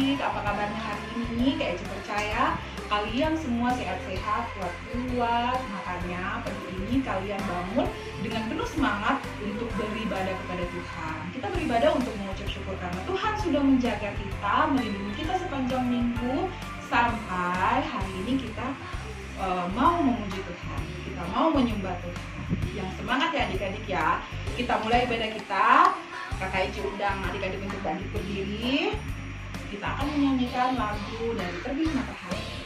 adik-adik, apa kabarnya hari ini? Kayak percaya kalian semua sehat-sehat, kuat-kuat. Makanya pagi ini kalian bangun dengan penuh semangat untuk beribadah kepada Tuhan. Kita beribadah untuk mengucap syukur karena Tuhan sudah menjaga kita, melindungi kita sepanjang minggu, sampai hari ini kita mau memuji Tuhan, kita mau menyembah Tuhan. Yang semangat ya adik-adik ya. Kita mulai ibadah kita. Kakak Ici undang adik-adik untuk bangkit berdiri. Kita akan menyanyikan lagu dari Terbit Matahari.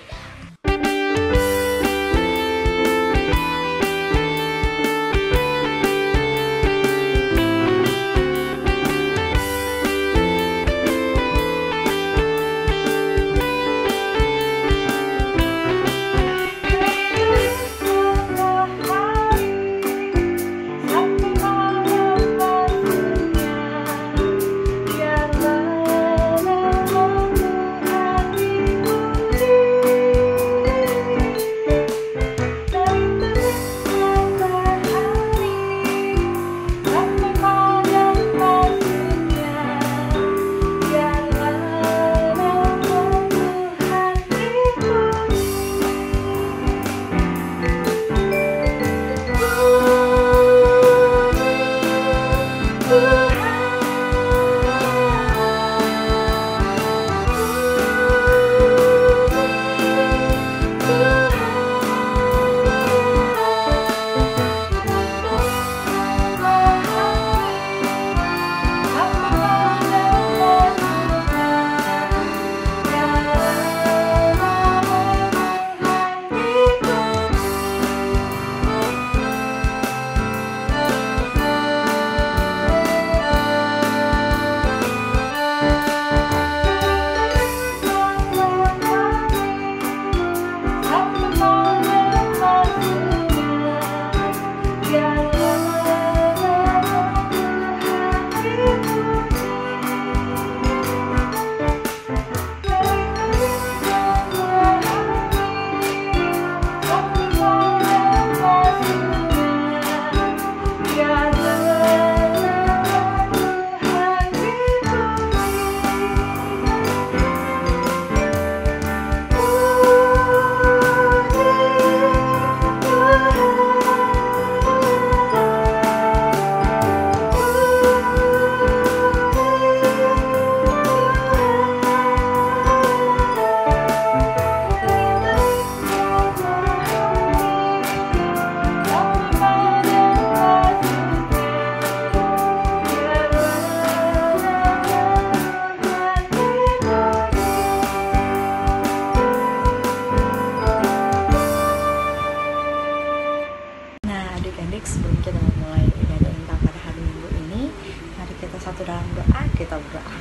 Sebelum kita memulai ibadah Intan pada hari Minggu ini, mari kita satu dalam doa. Kita berdoa.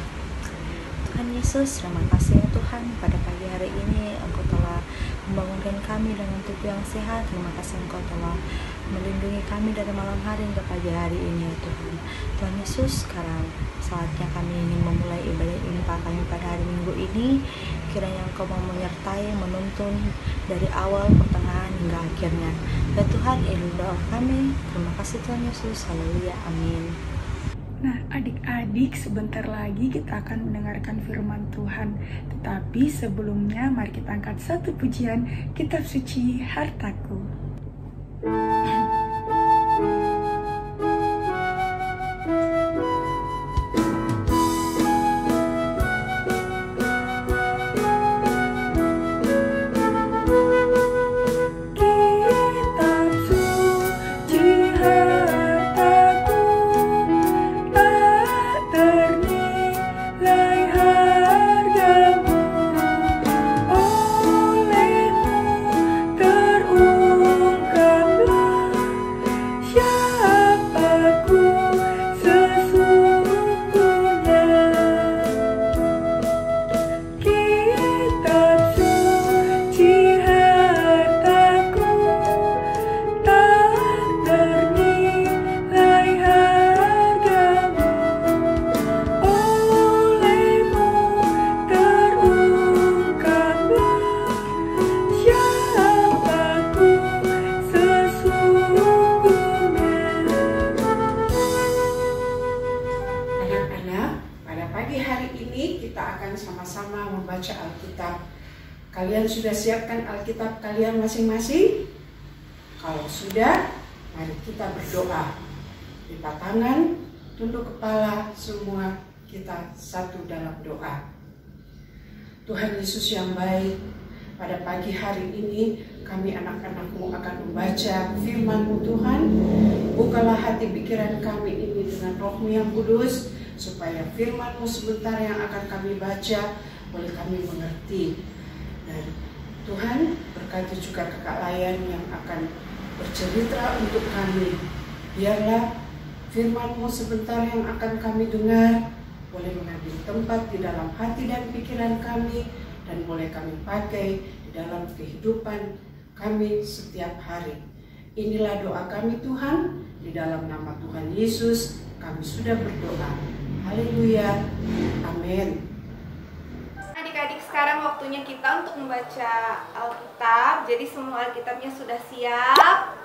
Tuhan Yesus, terima kasih ya Tuhan, pada pagi hari ini Engkau telah membangunkan kami dengan tubuh yang sehat. Terima kasih Engkau telah melindungi kami dari malam hari hingga pagi hari ini ya Tuhan. Tuhan Yesus, sekarang saatnya kami ingin memulai ibadah Intan kami pada hari Minggu ini. Kiranya Engkau mau menyertai, menuntun dari awal, pertengahan hingga akhirnya. Ya Tuhan, ini doa kami. Terima kasih Tuhan Yesus. Haleluya. Amin. Nah, adik-adik, sebentar lagi kita akan mendengarkan firman Tuhan. Tetapi sebelumnya, mari kita angkat satu pujian Kitab Suci Hartaku. Olehmu sama-sama membaca Alkitab. Kalian sudah siapkan Alkitab kalian masing-masing? Kalau sudah, mari kita berdoa. Lipat tangan, tunduk kepala, semua kita satu dalam doa. Tuhan Yesus yang baik, pada pagi hari ini kami anak-anak-Mu akan membaca firman-Mu Tuhan. Bukalah hati pikiran kami ini dengan Roh-Mu yang kudus, supaya firman-Mu sebentar yang akan kami baca boleh kami mengerti. Dan Tuhan berkati juga Kakak Layan yang akan bercerita untuk kami. Biarlah firman-Mu sebentar yang akan kami dengar boleh mengambil tempat di dalam hati dan pikiran kami, dan boleh kami pakai di dalam kehidupan kami setiap hari. Inilah doa kami Tuhan, di dalam nama Tuhan Yesus kami sudah berdoa. Haleluya, amin. Adik-adik, sekarang waktunya kita untuk membaca Alkitab. Jadi semua Alkitabnya sudah siap.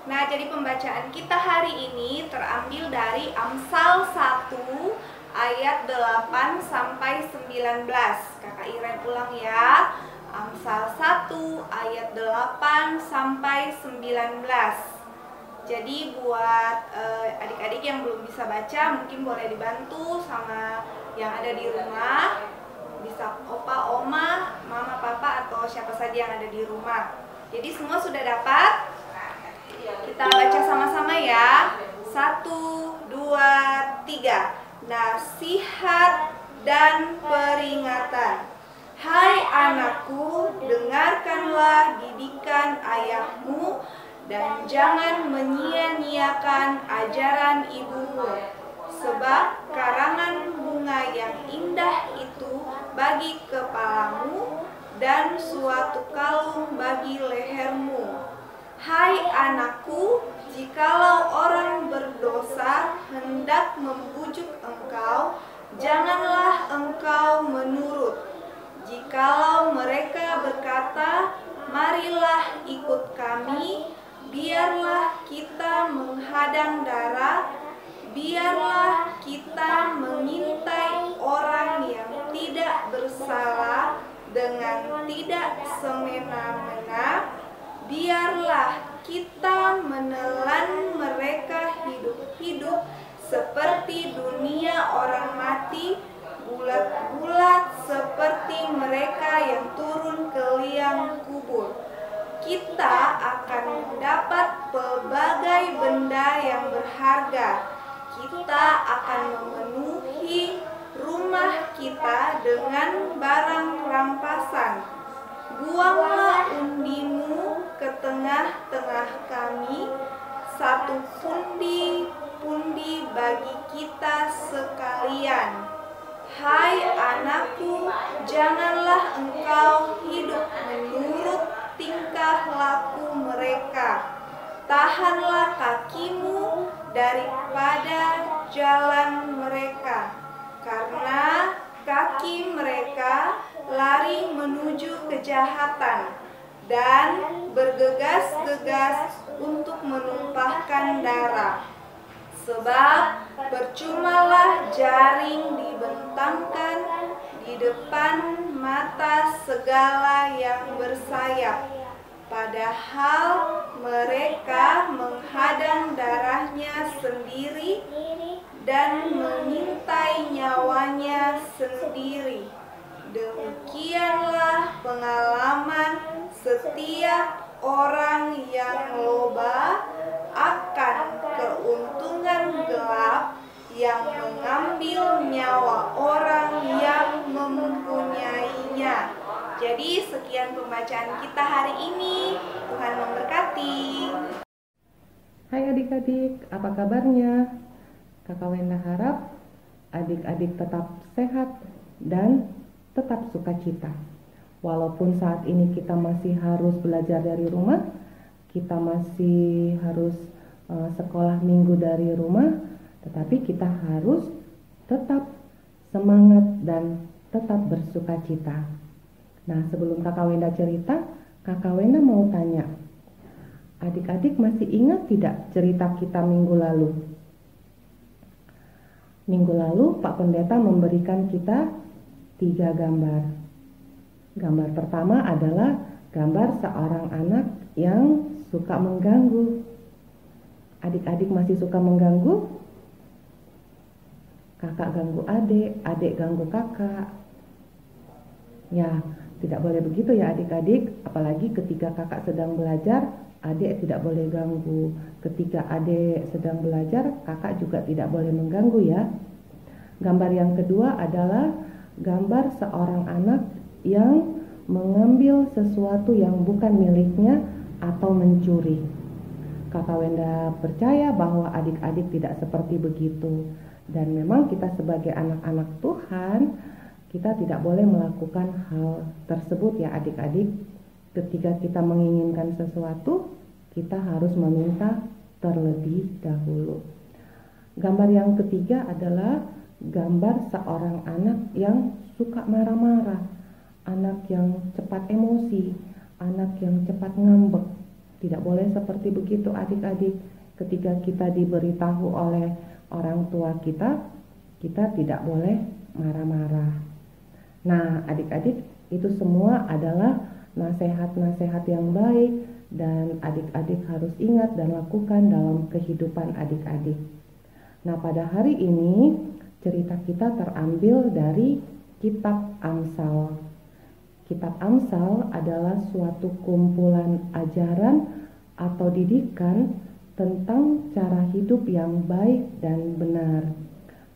Nah, jadi pembacaan kita hari ini terambil dari Amsal 1 ayat 8 sampai 19. Kakak Iren ulang ya. Amsal 1 ayat 8 sampai 19. Jadi buat adik-adik yang belum bisa baca, mungkin boleh dibantu sama yang ada di rumah. Bisa opa, oma, mama, papa, atau siapa saja yang ada di rumah. Jadi semua sudah dapat? Kita baca sama-sama ya. 1, 2, 3. Nasihat dan peringatan. Hai anakku, dengarkanlah didikan ayahmu, dan jangan menyia-nyiakan ajaran ibumu. Sebab karangan bunga yang indah itu bagi kepalamu, dan suatu kalung bagi lehermu. Hai anakku, jikalau orang berdosa hendak membujuk engkau, janganlah engkau menurut. Jikalau mereka berkata, marilah ikut kami, biarlah kita menghadang darat, biarlah kita mengintai orang yang tidak bersalah dengan tidak semena-mena, biarlah kita menelan mereka hidup-hidup seperti dunia orang mati, bulat-bulat seperti mereka yang turun ke liang kubur. Kita akan mendapat pelbagai benda yang berharga. Kita akan memenuhi rumah kita dengan barang rampasan. Buanglah undimu ke tengah-tengah kami, satu pundi-pundi bagi kita sekalian. Hai anakku, janganlah engkau hidup menurut tingkah laku mereka. Tahanlah kakimu daripada jalan mereka, karena kaki mereka lari menuju kejahatan dan bergegas-gegas untuk menumpahkan darah. Sebab percumalah jaring dibentangkan di depan mata segala yang bersayap, padahal mereka menghadang darahnya sendiri dan mengintai nyawanya sendiri. Demikianlah pengalaman setiap orang yang loba akan keuntungan gelap yang mengambil nyawa orang yang mempunyainya. Jadi sekian pembacaan kita hari ini. Tuhan memberkati. Hai adik-adik, apa kabarnya? Kakak Wenda harap adik-adik tetap sehat dan tetap sukacita. Walaupun saat ini kita masih harus belajar dari rumah, kita masih harus sekolah minggu dari rumah, tetapi kita harus tetap semangat dan tetap bersukacita. Nah, sebelum Kakak Wenda cerita, Kakak Wenda mau tanya, adik-adik masih ingat tidak cerita kita minggu lalu? Minggu lalu Pak Pendeta memberikan kita 3 gambar. Gambar pertama adalah gambar seorang anak yang suka mengganggu. Adik-adik masih suka mengganggu? Kakak ganggu adik, adik ganggu kakak. Ya, tidak boleh begitu ya adik-adik. Apalagi ketika kakak sedang belajar, adik tidak boleh ganggu. Ketika adik sedang belajar, kakak juga tidak boleh mengganggu ya. Gambar yang kedua adalah gambar seorang anak yang mengambil sesuatu yang bukan miliknya atau mencuri. Kakak Wenda percaya bahwa adik-adik tidak seperti begitu. Dan memang kita sebagai anak-anak Tuhan, kita tidak boleh melakukan hal tersebut ya adik-adik. Ketika kita menginginkan sesuatu, kita harus meminta terlebih dahulu. Gambar yang ketiga adalah gambar seorang anak yang suka marah-marah, anak yang cepat emosi, anak yang cepat ngambek. Tidak boleh seperti begitu adik-adik. Ketika kita diberitahu oleh orang tua kita tidak boleh marah-marah. Nah, adik-adik, itu semua adalah nasihat-nasihat yang baik dan adik-adik harus ingat dan lakukan dalam kehidupan adik-adik. Nah, pada hari ini cerita kita terambil dari Kitab Amsal. Kitab Amsal adalah suatu kumpulan ajaran atau didikan tentang cara hidup yang baik dan benar.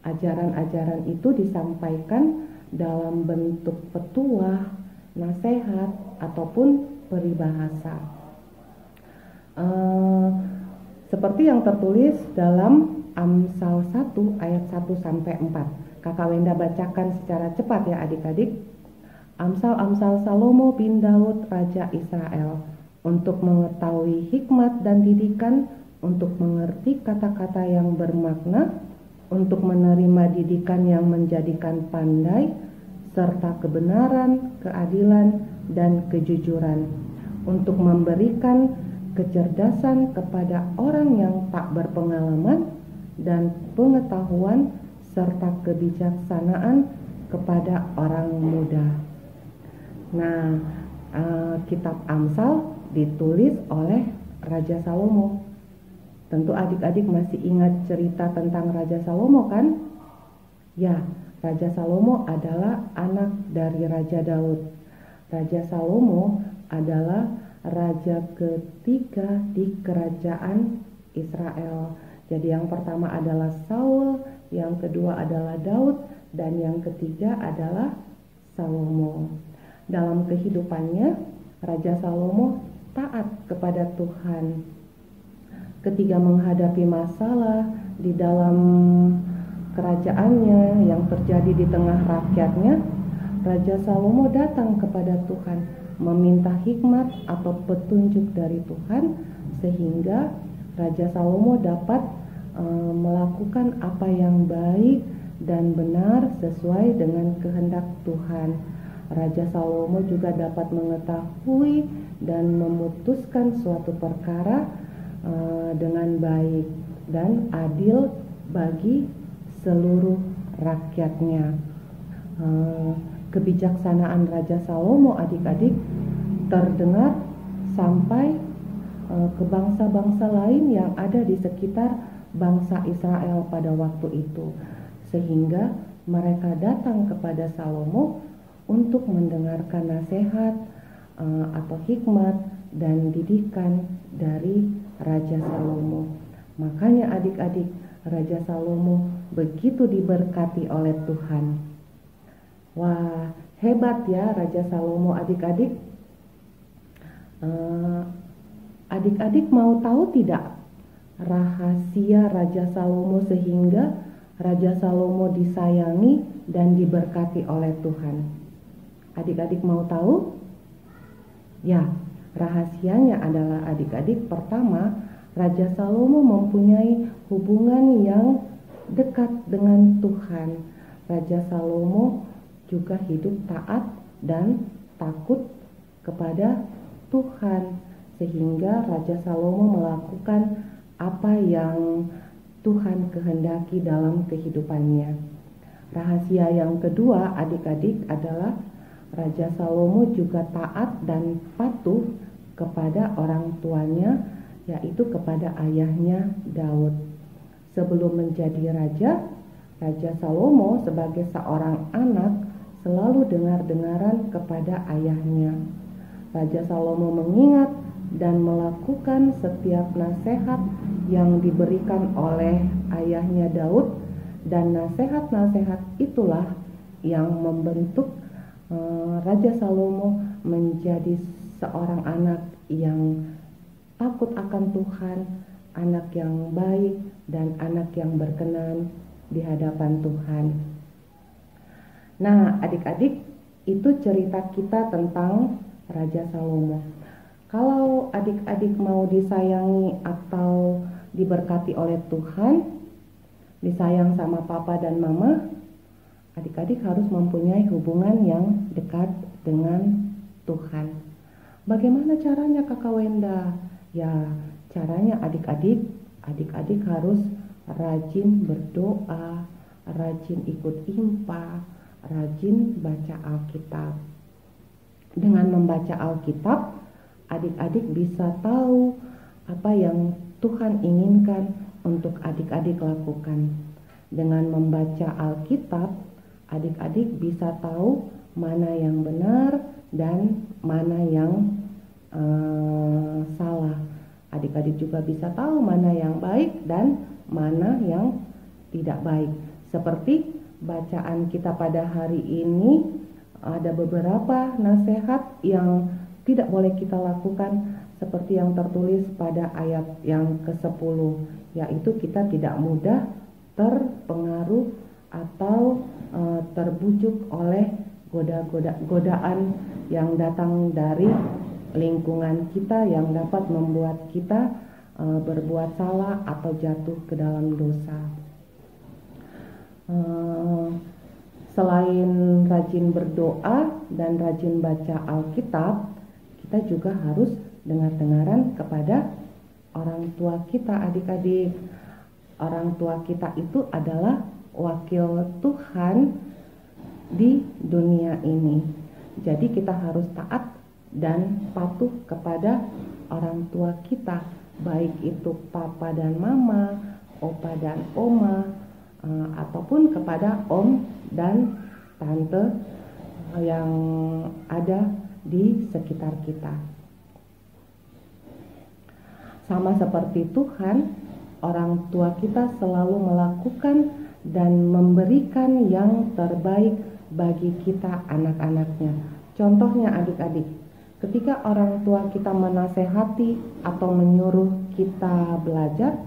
Ajaran-ajaran itu disampaikan dalam bentuk petuah, nasihat, ataupun peribahasa. Seperti yang tertulis dalam Amsal 1 ayat 1-4. Kakak Wenda bacakan secara cepat ya adik-adik. Amsal-amsal Salomo bin Daud Raja Israel, untuk mengetahui hikmat dan didikan, untuk mengerti kata-kata yang bermakna, untuk menerima didikan yang menjadikan pandai, serta kebenaran, keadilan, dan kejujuran, untuk memberikan kecerdasan kepada orang yang tak berpengalaman, dan pengetahuan serta kebijaksanaan kepada orang muda. Nah, Kitab Amsal ditulis oleh Raja Salomo. Tentu adik-adik masih ingat cerita tentang Raja Salomo kan? Ya, Raja Salomo adalah anak dari Raja Daud. Raja Salomo adalah raja ketiga di kerajaan Israel. Jadi yang pertama adalah Saul, yang kedua adalah Daud, dan yang ketiga adalah Salomo. Dalam kehidupannya, Raja Salomo taat kepada Tuhan. Ketika menghadapi masalah di dalam kerajaannya yang terjadi di tengah rakyatnya, Raja Salomo datang kepada Tuhan, meminta hikmat atau petunjuk dari Tuhan, sehingga Raja Salomo dapat melakukan apa yang baik dan benar sesuai dengan kehendak Tuhan. Raja Salomo juga dapat mengetahui dan memutuskan suatu perkara dengan baik dan adil bagi seluruh rakyatnya. Kebijaksanaan Raja Salomo adik-adik terdengar sampai ke bangsa-bangsa lain yang ada di sekitar bangsa Israel pada waktu itu, sehingga mereka datang kepada Salomo untuk mendengarkan nasihat atau hikmat dan didikan dari Raja Salomo. Makanya adik-adik, Raja Salomo begitu diberkati oleh Tuhan. Wah, hebat ya Raja Salomo adik-adik. Adik-adik mau tahu tidak rahasia Raja Salomo sehingga Raja Salomo disayangi dan diberkati oleh Tuhan? Adik-adik mau tahu? Ya, rahasianya adalah adik-adik, pertama, Raja Salomo mempunyai hubungan yang dekat dengan Tuhan. Raja Salomo juga hidup taat dan takut kepada Tuhan, sehingga Raja Salomo melakukan apa yang Tuhan kehendaki dalam kehidupannya. Rahasia yang kedua adik-adik adalah Raja Salomo juga taat dan patuh kepada orang tuanya, yaitu kepada ayahnya Daud. Sebelum menjadi raja, Raja Salomo sebagai seorang anak selalu dengar-dengaran kepada ayahnya. Raja Salomo mengingat dan melakukan setiap nasihat yang diberikan oleh ayahnya Daud, dan nasihat-nasihat itulah yang membentuk Raja Salomo menjadi seorang anak yang takut akan Tuhan, anak yang baik, dan anak yang berkenan di hadapan Tuhan. Nah, adik-adik, itu cerita kita tentang Raja Salomo. Kalau adik-adik mau disayangi atau diberkati oleh Tuhan, disayang sama papa dan mama, adik-adik harus mempunyai hubungan yang dekat dengan Tuhan. Bagaimana caranya Kakak Wenda? Ya, caranya adik-adik harus rajin berdoa, rajin ikut impa, rajin baca Alkitab. Dengan membaca Alkitab, adik-adik bisa tahu apa yang Tuhan inginkan untuk adik-adik lakukan. Dengan membaca Alkitab, adik-adik bisa tahu mana yang benar dan mana yang salah. Adik-adik juga bisa tahu mana yang baik dan mana yang tidak baik. Seperti bacaan kita pada hari ini, ada beberapa nasihat yang tidak boleh kita lakukan, seperti yang tertulis pada ayat yang ke-10, yaitu kita tidak mudah terpengaruh atau terbujuk oleh godaan yang datang dari lingkungan kita yang dapat membuat kita berbuat salah atau jatuh ke dalam dosa. Selain rajin berdoa dan rajin baca Alkitab, kita juga harus dengar-dengaran kepada orang tua kita, adik-adik. Orang tua kita itu adalah wakil Tuhan di dunia ini. Jadi kita harus taat dan patuh kepada orang tua kita, baik itu papa dan mama, opa dan oma, ataupun kepada om dan tante yang ada di sekitar kita. Sama seperti Tuhan, orang tua kita selalu melakukan dan memberikan yang terbaik bagi kita anak-anaknya. Contohnya adik-adik, ketika orang tua kita menasehati atau menyuruh kita belajar,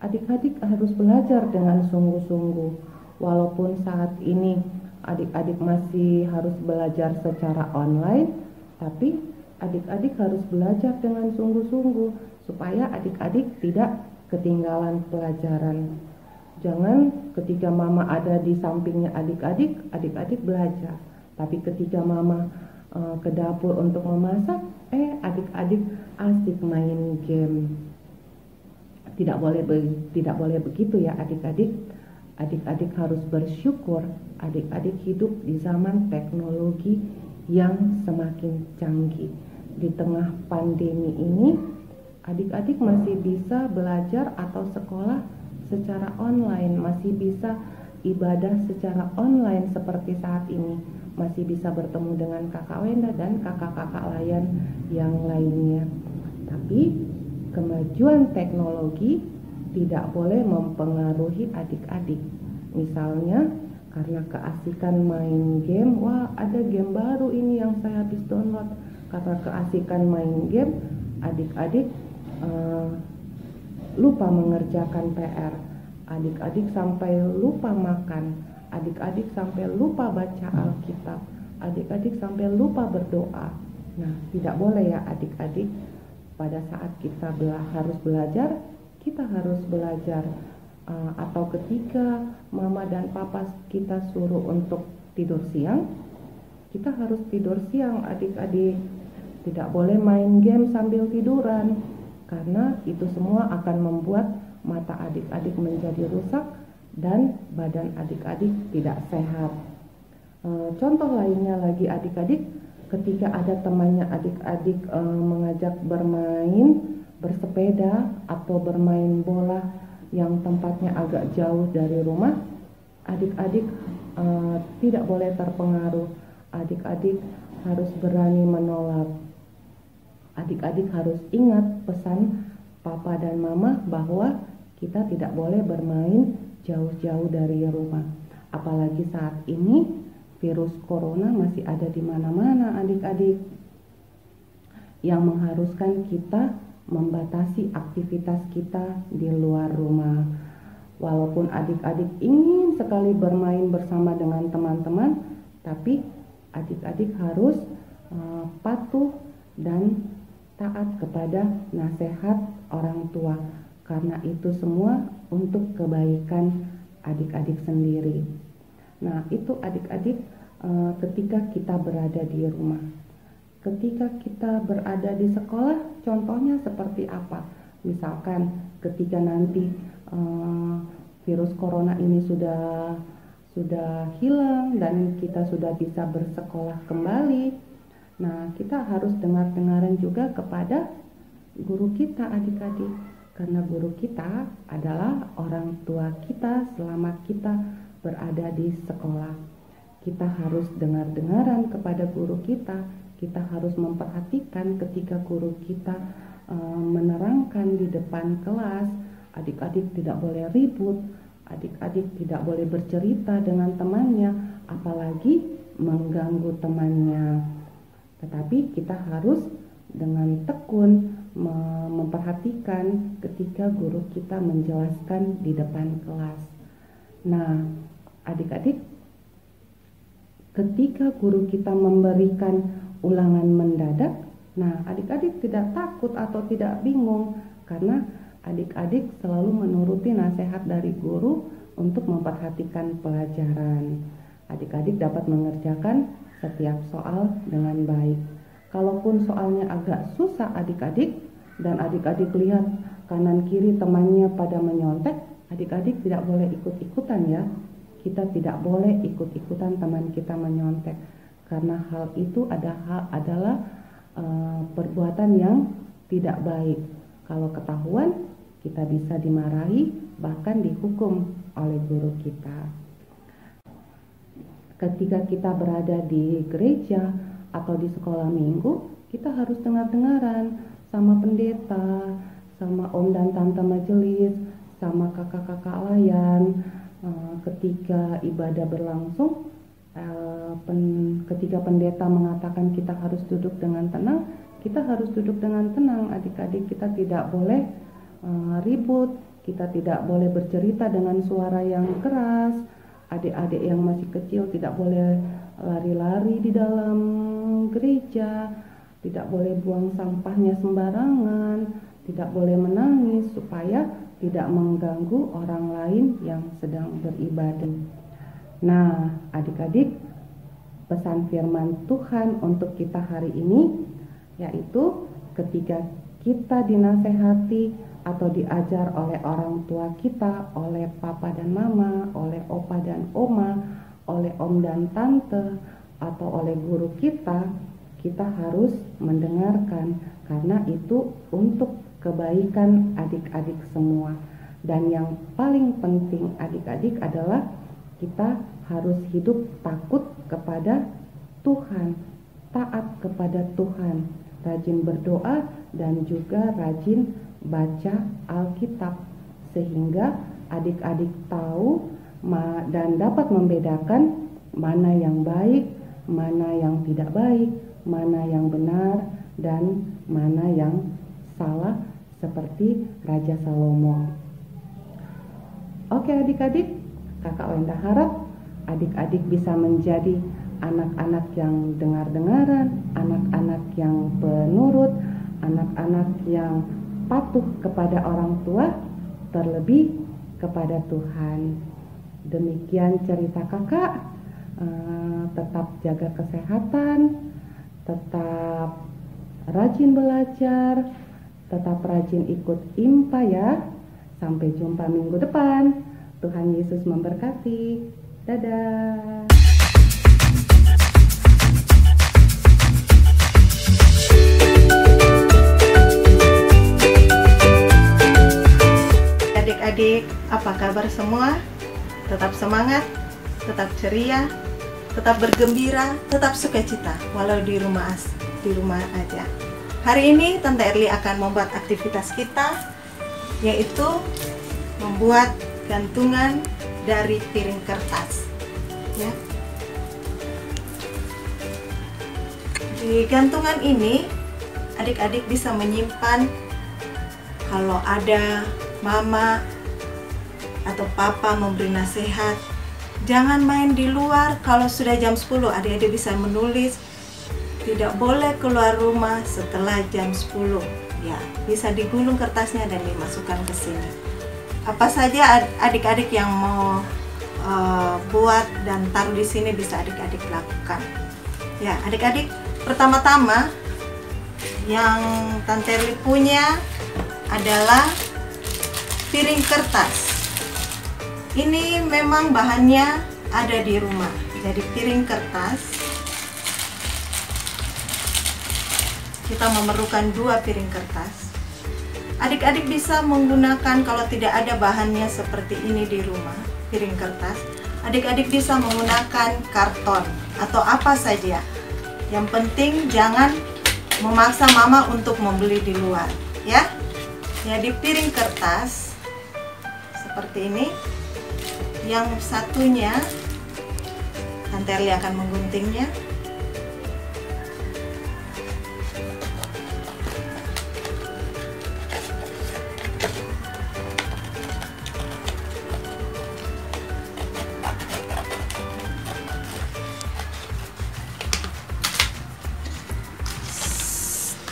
adik-adik harus belajar dengan sungguh-sungguh. Walaupun saat ini adik-adik masih harus belajar secara online, tapi adik-adik harus belajar dengan sungguh-sungguh supaya adik-adik tidak ketinggalan pelajaran. Jangan ketika mama ada di sampingnya adik-adik, adik-adik belajar. Tapi ketika mama ke dapur untuk memasak, adik-adik asik main game. Tidak boleh begitu ya adik-adik. Adik-adik harus bersyukur adik-adik hidup di zaman teknologi yang semakin canggih. Di tengah pandemi ini, adik-adik masih bisa belajar atau sekolah secara online, masih bisa ibadah secara online seperti saat ini, masih bisa bertemu dengan Kakak Wenda dan kakak-kakak lain yang lainnya. Tapi kemajuan teknologi tidak boleh mempengaruhi adik-adik. Misalnya karena keasikan main game, wah ada game baru ini yang saya habis download. Karena keasikan main game, adik-adik lupa mengerjakan PR. Adik-adik sampai lupa makan. Adik-adik sampai lupa baca Alkitab. Adik-adik sampai lupa berdoa. Nah, tidak boleh ya adik-adik. Pada saat kita harus belajar, kita harus belajar. Atau ketika mama dan papa kita suruh untuk tidur siang, kita harus tidur siang adik-adik. Tidak boleh main game sambil tiduran, karena itu semua akan membuat mata adik-adik menjadi rusak dan badan adik-adik tidak sehat. Contoh lainnya lagi adik-adik, ketika ada temannya adik-adik mengajak bermain, bersepeda atau bermain bola yang tempatnya agak jauh dari rumah, adik-adik tidak boleh terpengaruh. Adik-adik harus berani menolak. Adik-adik harus ingat pesan papa dan mama bahwa kita tidak boleh bermain jauh-jauh dari rumah. Apalagi saat ini virus corona masih ada di mana-mana adik-adik, yang mengharuskan kita membatasi aktivitas kita di luar rumah. Walaupun adik-adik ingin sekali bermain bersama dengan teman-teman, tapi adik-adik harus patuh dan taat kepada nasihat orang tua, karena itu semua untuk kebaikan adik-adik sendiri. Nah, itu adik-adik ketika kita berada di rumah. Ketika kita berada di sekolah, contohnya seperti apa? Misalkan ketika nanti virus corona ini sudah hilang dan kita sudah bisa bersekolah kembali. Nah, kita harus dengar-dengaran juga kepada guru kita adik-adik, karena guru kita adalah orang tua kita selama kita berada di sekolah. Kita harus dengar-dengaran kepada guru kita. Kita harus memperhatikan ketika guru kita menerangkan di depan kelas. Adik-adik tidak boleh ribut, adik-adik tidak boleh bercerita dengan temannya, apalagi mengganggu temannya. Tetapi kita harus dengan tekun memperhatikan ketika guru kita menjelaskan di depan kelas. Nah, adik-adik, ketika guru kita memberikan ulangan mendadak, nah adik-adik tidak takut atau tidak bingung, karena adik-adik selalu menuruti nasihat dari guru untuk memperhatikan pelajaran. Adik-adik dapat mengerjakan setiap soal dengan baik. Kalaupun soalnya agak susah adik-adik, dan adik-adik lihat kanan kiri temannya pada menyontek, adik-adik tidak boleh ikut-ikutan ya. Kita tidak boleh ikut-ikutan teman kita menyontek, karena hal itu adalah perbuatan yang tidak baik. Kalau ketahuan, kita bisa dimarahi, bahkan dihukum oleh guru kita. Ketika kita berada di gereja atau di sekolah minggu, kita harus dengar-dengaran sama pendeta, sama om dan tante majelis, sama kakak-kakak layan. Ketika ibadah berlangsung, ketika pendeta mengatakan kita harus duduk dengan tenang, kita harus duduk dengan tenang. Adik-adik, kita tidak boleh ribut, kita tidak boleh bercerita dengan suara yang keras. Adik-adik yang masih kecil tidak boleh lari-lari di dalam gereja, tidak boleh buang sampahnya sembarangan, tidak boleh menangis supaya tidak mengganggu orang lain yang sedang beribadah. Nah, adik-adik, pesan firman Tuhan untuk kita hari ini yaitu ketika kita dinasehati atau diajar oleh orang tua kita, oleh papa dan mama, oleh opa dan oma, oleh om dan tante, atau oleh guru kita harus mendengarkan, karena itu untuk kebaikan adik-adik semua. Dan yang paling penting adik-adik adalah kita harus hidup takut kepada Tuhan, taat kepada Tuhan, rajin berdoa dan juga rajin baca Alkitab, sehingga adik-adik tahu dan dapat membedakan mana yang baik, mana yang tidak baik, mana yang benar dan mana yang salah, seperti Raja Salomo. Oke adik-adik, Kakak Wenda harap adik-adik bisa menjadi anak-anak yang dengar-dengaran, anak-anak yang penurut, anak-anak yang patuh kepada orang tua, terlebih kepada Tuhan. Demikian cerita kakak. Tetap jaga kesehatan, tetap rajin belajar, tetap rajin ikut IMPA ya. Sampai jumpa minggu depan. Tuhan Yesus memberkati. Dadah. Adik-adik, apa kabar semua? Tetap semangat, tetap ceria, tetap bergembira, tetap sukacita walau di rumah aja. Hari ini Tante Erli akan membuat aktivitas kita, yaitu membuat gantungan dari piring kertas. Ya. Di gantungan ini, adik-adik bisa menyimpan kalau ada mama atau papa memberi nasihat, jangan main di luar. Kalau sudah jam 10, adik-adik bisa menulis tidak boleh keluar rumah setelah jam 10. Ya, bisa digulung kertasnya dan dimasukkan ke sini. Apa saja adik-adik yang mau buat dan taruh di sini bisa adik-adik lakukan. Ya, adik-adik, pertama-tama yang Tante Erli punya adalah piring kertas. Ini memang bahannya ada di rumah. Jadi piring kertas. Kita memerlukan 2 piring kertas. Adik-adik bisa menggunakan, kalau tidak ada bahannya seperti ini di rumah, piring kertas, adik-adik bisa menggunakan karton atau apa saja. Yang penting jangan memaksa mama untuk membeli di luar, ya. Jadi piring kertas seperti ini. Yang satunya Tante Erli akan mengguntingnya.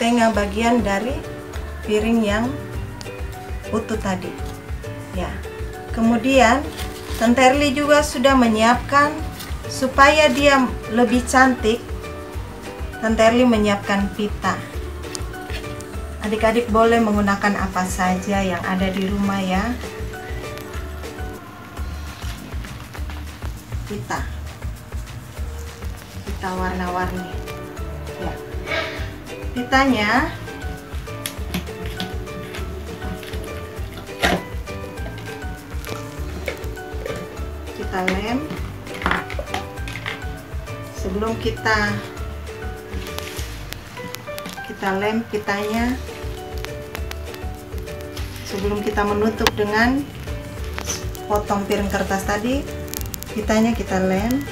Setengah bagian dari piring yang utuh tadi. Ya. Kemudian Tante Erli juga sudah menyiapkan, supaya dia lebih cantik, Tante Erli menyiapkan pita. Adik-adik boleh menggunakan apa saja yang ada di rumah ya. Pita warna-warni. Ya. Pitanya kita lem. Sebelum kita lem pitanya, sebelum kita menutup dengan potong piring kertas tadi, pitanya kita lem.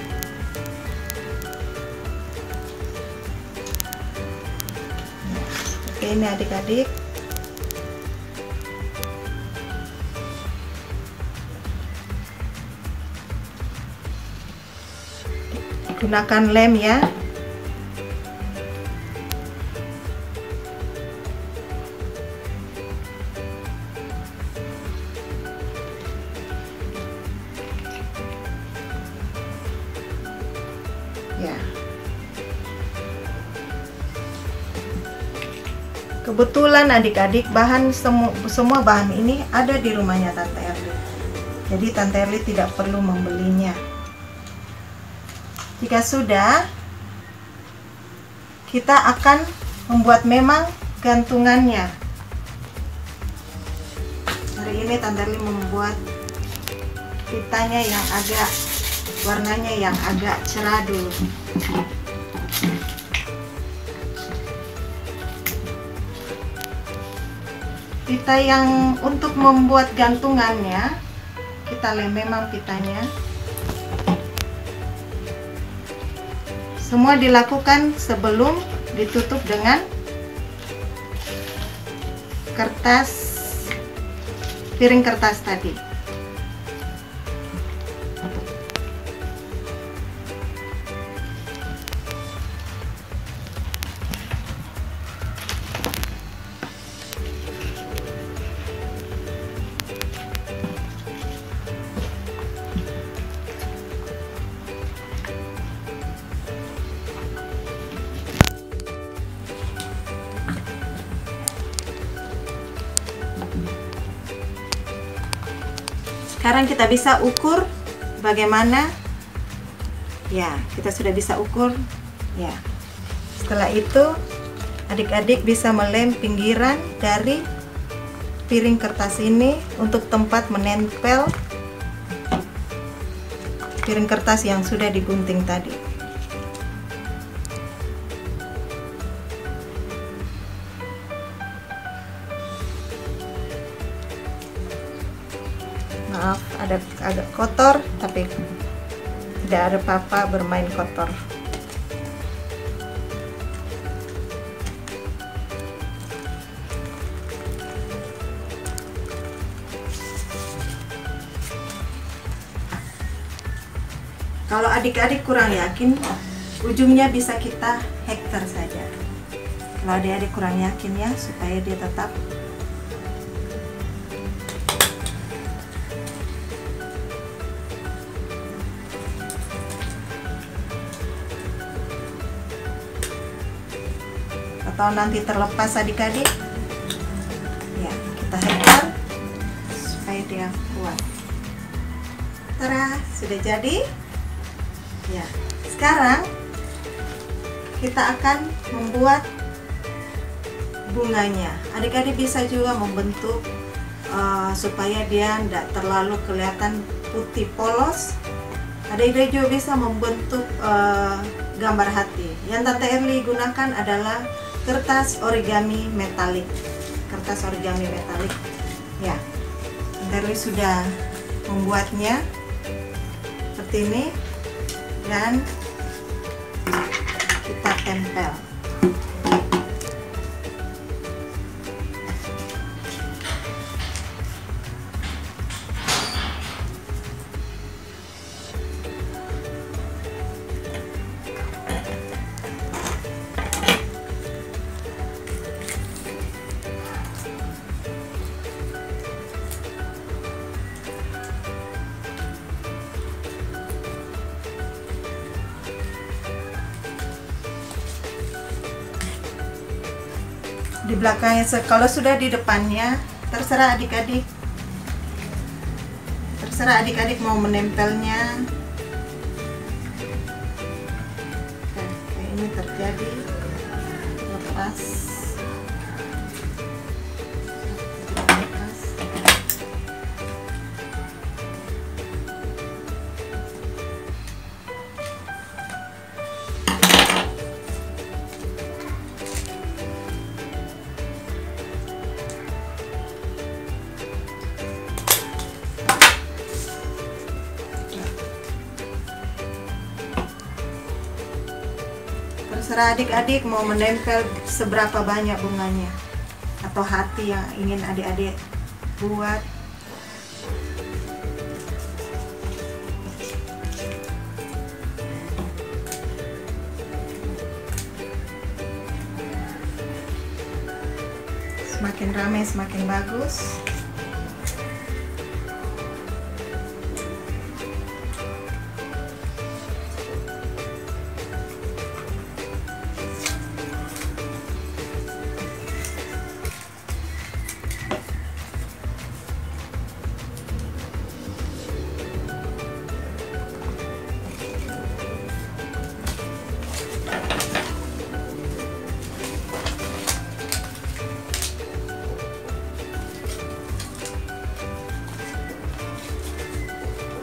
Seperti ini adik-adik. Gunakan lem ya. Ya. Kebetulan adik-adik semua bahan ini ada di rumahnya Tante Erli. Jadi Tante Erli tidak perlu membelinya. Jika sudah, kita akan membuat memang gantungannya. Hari ini Tante Erli membuat pitanya yang agak warnanya yang agak cerah dulu. Pita yang untuk membuat gantungannya, kita lem memang pitanya. Semua dilakukan sebelum ditutup dengan piring kertas tadi. sekarang kita bisa ukur bagaimana. Ya, kita sudah bisa ukur. Ya, setelah itu adik-adik bisa melem pinggiran dari piring kertas ini untuk tempat menempel piring kertas yang sudah digunting tadi. Maaf, ada agak kotor, tapi tidak ada papa bermain kotor. Kalau adik-adik kurang yakin, ujungnya bisa kita hektar saja. Kalau adik-adik kurang yakin ya, supaya dia tetap atau nanti terlepas adik-adik. Ya, kita hektar supaya dia kuat. Tara, sudah jadi. Ya, sekarang kita akan membuat bunganya. Adik-adik bisa juga membentuk supaya dia tidak terlalu kelihatan putih polos. Adik-adik juga bisa membentuk gambar hati. Yang Tante Erli gunakan adalah kertas origami metalik. Kertas origami metalik. Ya, Tante Erli sudah membuatnya seperti ini. Dan kita tempel. Di belakangnya, kalau sudah di depannya, terserah adik-adik mau menempelnya. Nah, kayak ini terjadi, lepas. Terserah adik-adik mau menempel seberapa banyak bunganya atau hati yang ingin adik-adik buat. Semakin ramai semakin bagus.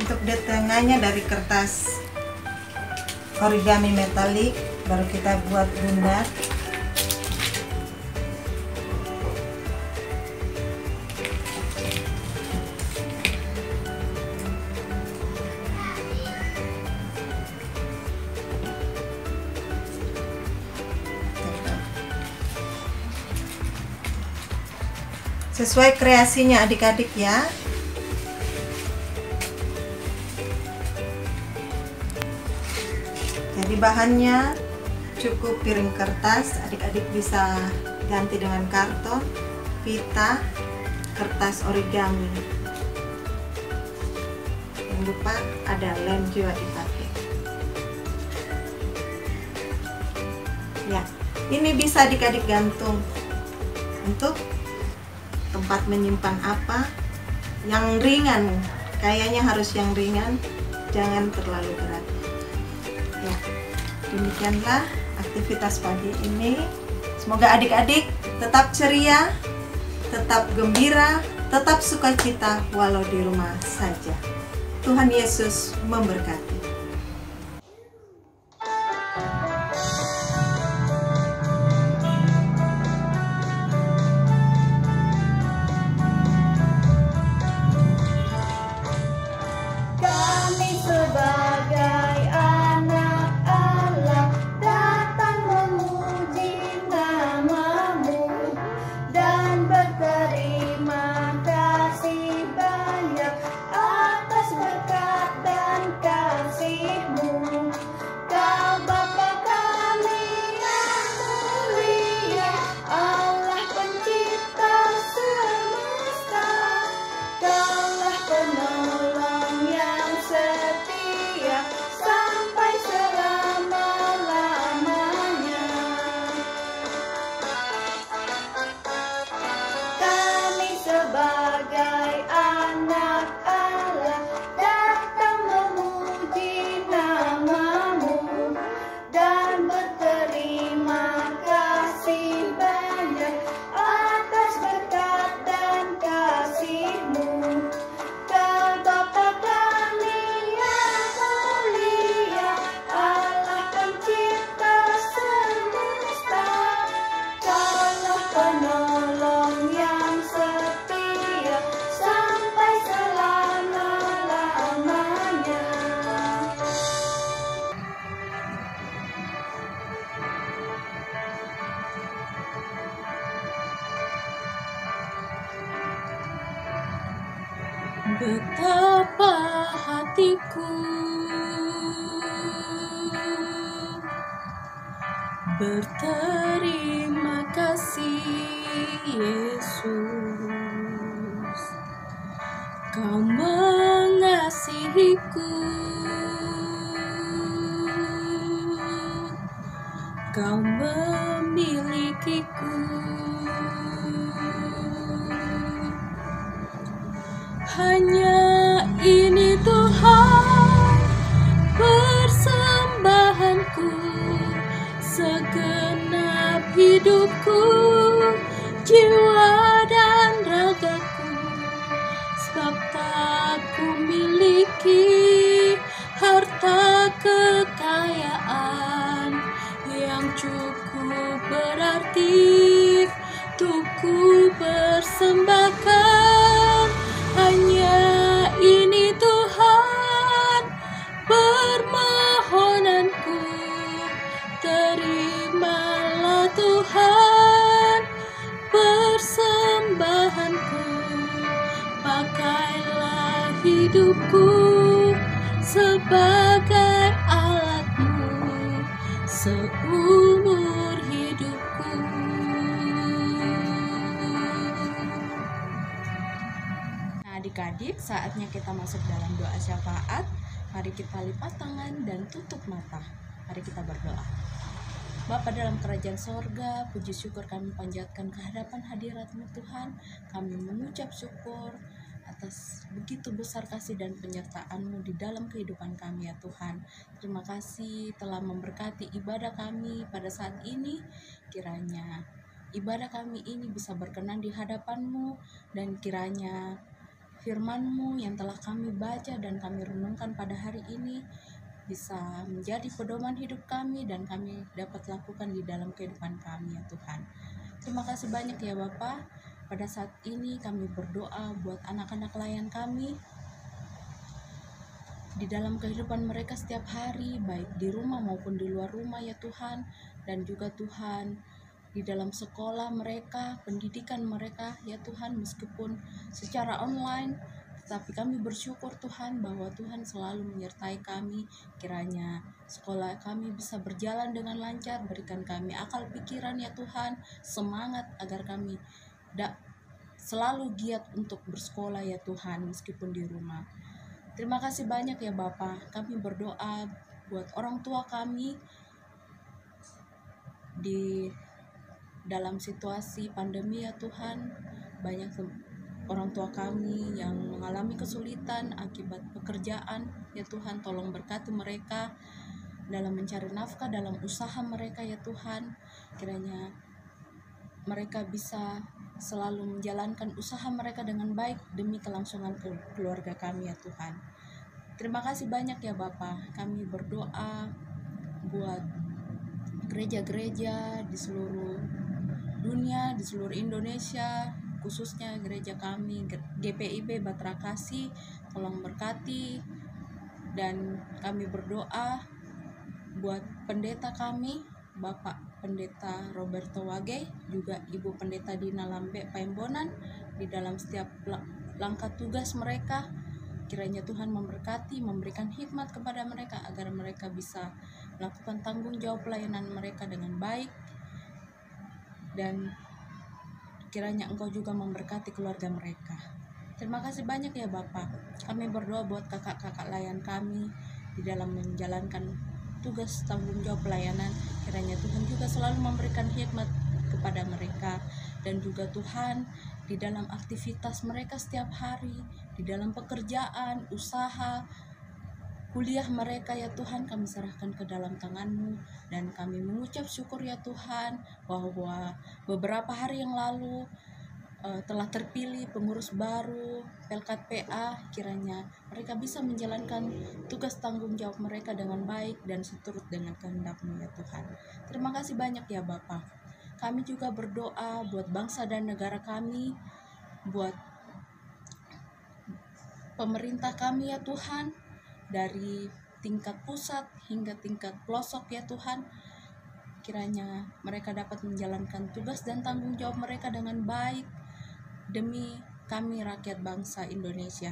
Untuk detailannya dari kertas origami metalik, baru kita buat bundar. Sesuai kreasinya adik-adik ya. Jadi bahannya cukup piring kertas, adik-adik bisa ganti dengan karton, pita, kertas origami. Jangan lupa ada lem juga dipakai. Ya, ini bisa adik-adik gantung untuk tempat menyimpan apa yang ringan, kayaknya harus yang ringan, jangan terlalu berat. Ya, demikianlah aktivitas pagi ini. Semoga adik-adik tetap ceria, tetap gembira, tetap sukacita walau di rumah saja. Tuhan Yesus memberkati. Kami sebagai anak Allah datang memuji nama-Mu dan berterima kasih banyak atas berkat dan kasih-Mu. Kau Bapa kami yang mulia, Allah pencipta semesta. Kaulah penolong yang setia sampai selama-lamanya. Kami sebagai anak Allah datang memuji nama-Mu dan berterima kasih banyak atas berkat dan kasih-Mu. Kau Bapa kami yang mulia, Allah pencipta semesta. Kaulah penolong yang setia sampai selama-lamanya. Betapa hatiku berterima kasih Yesus, Kau mengasihiku, Kau memilikiku. Hanya ini Tuhan persembahanku, segenap hidupku, jiwa dan ragaku. Sebab tak ku miliki harta kekayaan yang cukup berarti untuk ku persembahkan. Hanya ini Tuhan permohonanku, terimalah Tuhan persembahanku. Pakailah hidupku sebagai alat-Mu seumur hidupku. Adik-adik, saatnya kita masuk dalam doa syafaat. Mari kita lipat tangan dan tutup mata. Mari kita berdoa. Bapa dalam kerajaan sorga, puji syukur kami panjatkan kehadapan hadirat-Mu Tuhan. Kami mengucap syukur atas begitu besar kasih dan penyertaan-Mu di dalam kehidupan kami ya Tuhan. Terima kasih telah memberkati ibadah kami pada saat ini. Kiranya ibadah kami ini bisa berkenan di hadapan-Mu, dan kiranya firman-Mu yang telah kami baca dan kami renungkan pada hari ini bisa menjadi pedoman hidup kami dan kami dapat lakukan di dalam kehidupan kami ya Tuhan. Terima kasih banyak ya Bapa. Pada saat ini kami berdoa buat anak-anak layan kami di dalam kehidupan mereka setiap hari, baik di rumah maupun di luar rumah ya Tuhan. Dan juga Tuhan di dalam sekolah mereka, pendidikan mereka ya Tuhan, meskipun secara online, tetapi kami bersyukur Tuhan bahwa Tuhan selalu menyertai kami. Kiranya sekolah kami bisa berjalan dengan lancar, berikan kami akal pikiran ya Tuhan, semangat agar kami selalu giat untuk bersekolah ya Tuhan, meskipun di rumah. Terima kasih banyak ya Bapa. Kami berdoa buat orang tua kami di dalam situasi pandemi ya Tuhan. Banyak orang tua kami yang mengalami kesulitan akibat pekerjaan, ya Tuhan tolong berkati mereka dalam mencari nafkah, dalam usaha mereka ya Tuhan. Kiranya mereka bisa selalu menjalankan usaha mereka dengan baik demi kelangsungan keluarga kami ya Tuhan. Terima kasih banyak ya Bapa. Kami berdoa buat gereja-gereja di seluruh dunia, di seluruh Indonesia, khususnya gereja kami GPIB Batra Kasih, tolong berkati. Dan kami berdoa buat pendeta kami, Bapak Pendeta Roberto Wage, juga Ibu Pendeta Dina Lambe Paimbonan, di dalam setiap langkah tugas mereka. Kiranya Tuhan memberkati, memberikan hikmat kepada mereka agar mereka bisa melakukan tanggung jawab pelayanan mereka dengan baik. Dan kiranya Engkau juga memberkati keluarga mereka. Terima kasih banyak ya Bapak. Kami berdoa buat kakak-kakak layan kami di dalam menjalankan tugas tanggung jawab pelayanan. Kiranya Tuhan juga selalu memberikan hikmat kepada mereka. Dan juga Tuhan, di dalam aktivitas mereka setiap hari, di dalam pekerjaan, usaha, kuliah mereka ya Tuhan, kami serahkan ke dalam tangan-Mu. Dan kami mengucap syukur ya Tuhan, bahwa beberapa hari yang lalu telah terpilih pengurus baru Pelkat PA. Kiranya mereka bisa menjalankan tugas tanggung jawab mereka dengan baik dan seturut dengan kehendak-Mu ya Tuhan. Terima kasih banyak ya Bapa. Kami juga berdoa buat bangsa dan negara kami, buat pemerintah kami ya Tuhan, dari tingkat pusat hingga tingkat pelosok ya Tuhan. Kiranya mereka dapat menjalankan tugas dan tanggung jawab mereka dengan baik demi kami rakyat bangsa Indonesia.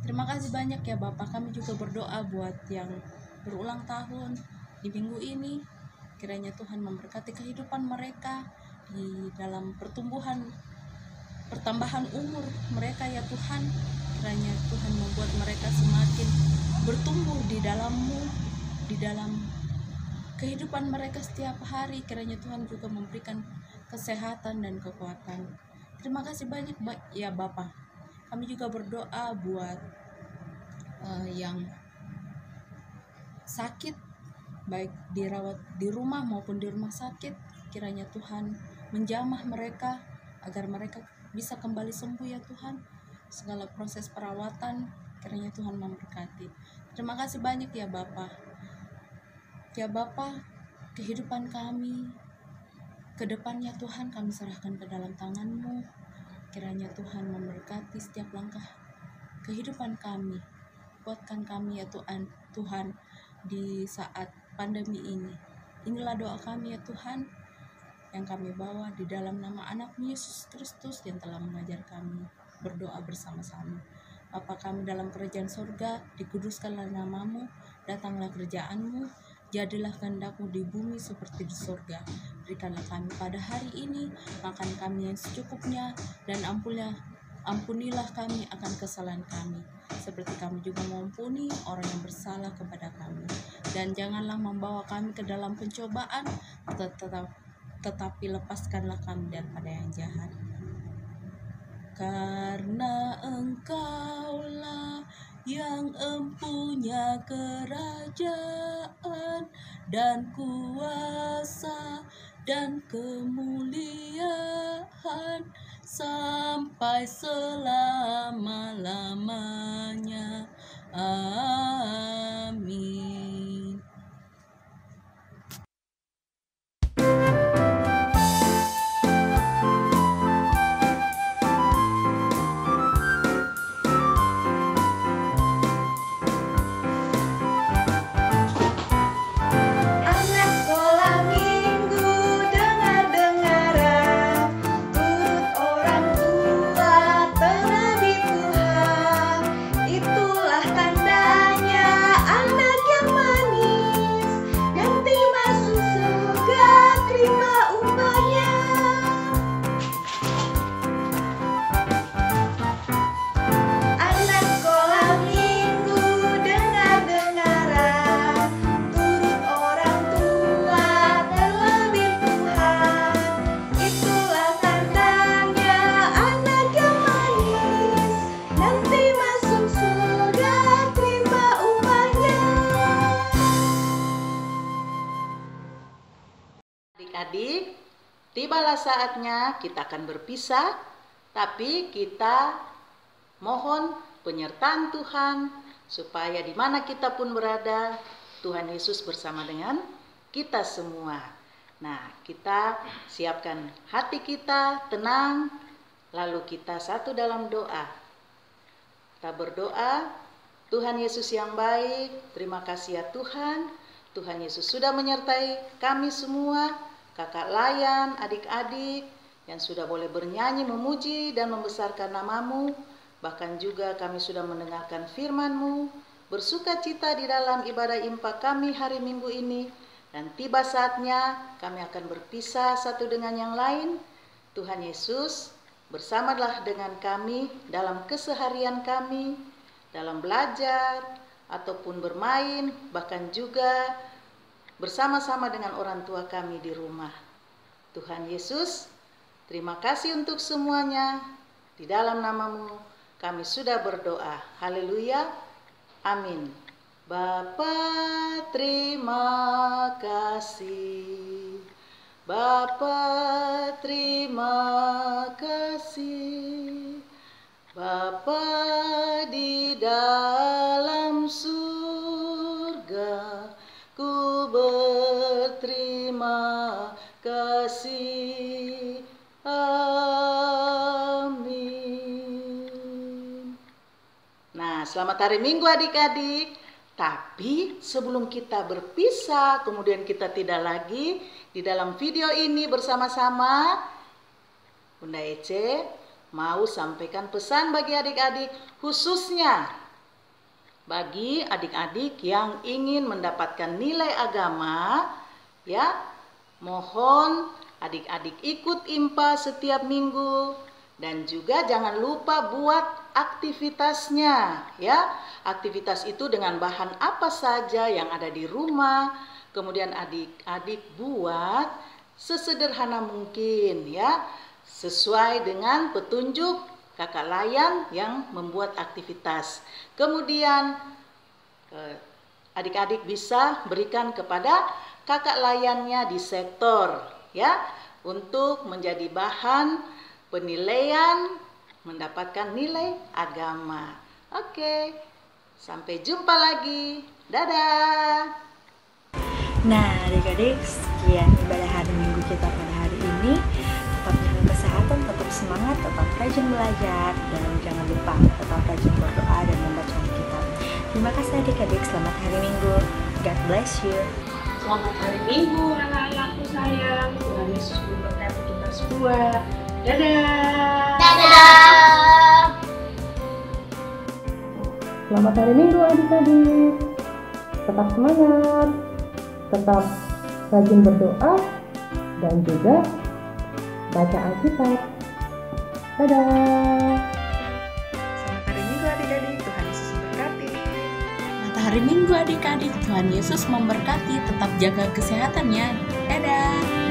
Terima kasih banyak ya Bapak. Kami juga berdoa buat yang berulang tahun di minggu ini. Kiranya Tuhan memberkati kehidupan mereka di dalam pertambahan umur mereka ya Tuhan. Kiranya Tuhan membuat mereka semakin bertumbuh di dalam-Mu, di dalam kehidupan mereka setiap hari. Kiranya Tuhan juga memberikan kesehatan dan kekuatan. Terima kasih banyak ya Bapak. Kami juga berdoa buat yang sakit, baik dirawat di rumah maupun di rumah sakit. Kiranya Tuhan menjamah mereka agar mereka bisa kembali sembuh ya Tuhan. Segala proses perawatan kiranya Tuhan memberkati. Terima kasih banyak ya Bapak. Ya Bapak, kehidupan kami ke depannya Tuhan kami serahkan ke dalam tangan-Mu. Kiranya Tuhan memberkati setiap langkah kehidupan kami. Kuatkan kami ya Tuhan di saat pandemi ini. Inilah doa kami ya Tuhan, yang kami bawa di dalam nama anak-Mu Yesus Kristus yang telah mengajar kami berdoa bersama-sama. Bapa kami dalam kerajaan surga, dikuduskanlah nama-Mu, datanglah kerajaan-Mu, jadilah kehendak-Mu di bumi seperti di surga. Berikanlah kami pada hari ini makan kami yang secukupnya, dan ampunilah kami akan kesalahan kami, seperti kami juga mengampuni orang yang bersalah kepada kami. Dan janganlah membawa kami ke dalam pencobaan, tetapi lepaskanlah kami daripada yang jahat. Karena Engkaulah yang empunya kerajaan dan kuasa dan kemuliaan sampai selama-lamanya. Amin. Itulah tandanya anak yang adik-adik, tibalah saatnya kita akan berpisah, tapi kita mohon penyertaan Tuhan supaya di mana kita pun berada, Tuhan Yesus bersama dengan kita semua. Nah, kita siapkan hati kita, tenang, lalu kita satu dalam doa. Kita berdoa, Tuhan Yesus yang baik, terima kasih ya Tuhan. Tuhan Yesus sudah menyertai kami semua, kakak layan, adik-adik, yang sudah boleh bernyanyi, memuji, dan membesarkan nama-Mu. Bahkan juga kami sudah mendengarkan firman-Mu, bersuka cita di dalam ibadah impak kami hari Minggu ini. Dan tiba saatnya kami akan berpisah satu dengan yang lain. Tuhan Yesus, bersamalah dengan kami dalam keseharian kami, dalam belajar, ataupun bermain, bahkan juga bersama-sama dengan orang tua kami di rumah. Tuhan Yesus, terima kasih untuk semuanya. Di dalam nama-Mu kami sudah berdoa. Haleluya. Amin. Bapa, terima kasih. Bapa, terima kasih. Bapa di dalam surga, ku berterima kasih. Amin. Nah, selamat hari Minggu adik-adik. Tapi sebelum kita berpisah, kemudian kita tidak lagi di dalam video ini bersama-sama, Bunda Ece mau sampaikan pesan bagi adik-adik, khususnya bagi adik-adik yang ingin mendapatkan nilai agama, ya. Mohon adik-adik ikut IMPA setiap minggu dan juga jangan lupa buat aktivitasnya, ya. Aktivitas itu dengan bahan apa saja yang ada di rumah, kemudian adik-adik buat sesederhana mungkin, ya, sesuai dengan petunjuk kakak layan yang membuat aktivitas. Kemudian adik-adik bisa berikan kepada kakak layannya di sektor, ya, untuk menjadi bahan penilaian mendapatkan nilai agama. Oke, sampai jumpa lagi. Dadah. Nah, adik-adik, sekian ibadah hari Minggu kita pada hari ini. Tetap jaga kesehatan, tetap semangat, tetap rajin belajar, dan jangan lupa tetap rajin berdoa dan membaca Alkitab. Terima kasih adik-adik, selamat hari Minggu. God bless you. Selamat hari Minggu anak-anakku sayang. Tuhan Yesus memberkati kita semua. Dadah. Dadah. Selamat hari Minggu adik-adik. Tetap semangat, tetap rajin berdoa, dan juga baca Alkitab. Dadah. Selamat hari Minggu adik-adik, Tuhan Yesus memberkati. Selamat hari Minggu adik-adik, Tuhan Yesus memberkati. Tetap jaga kesehatannya. Dadah.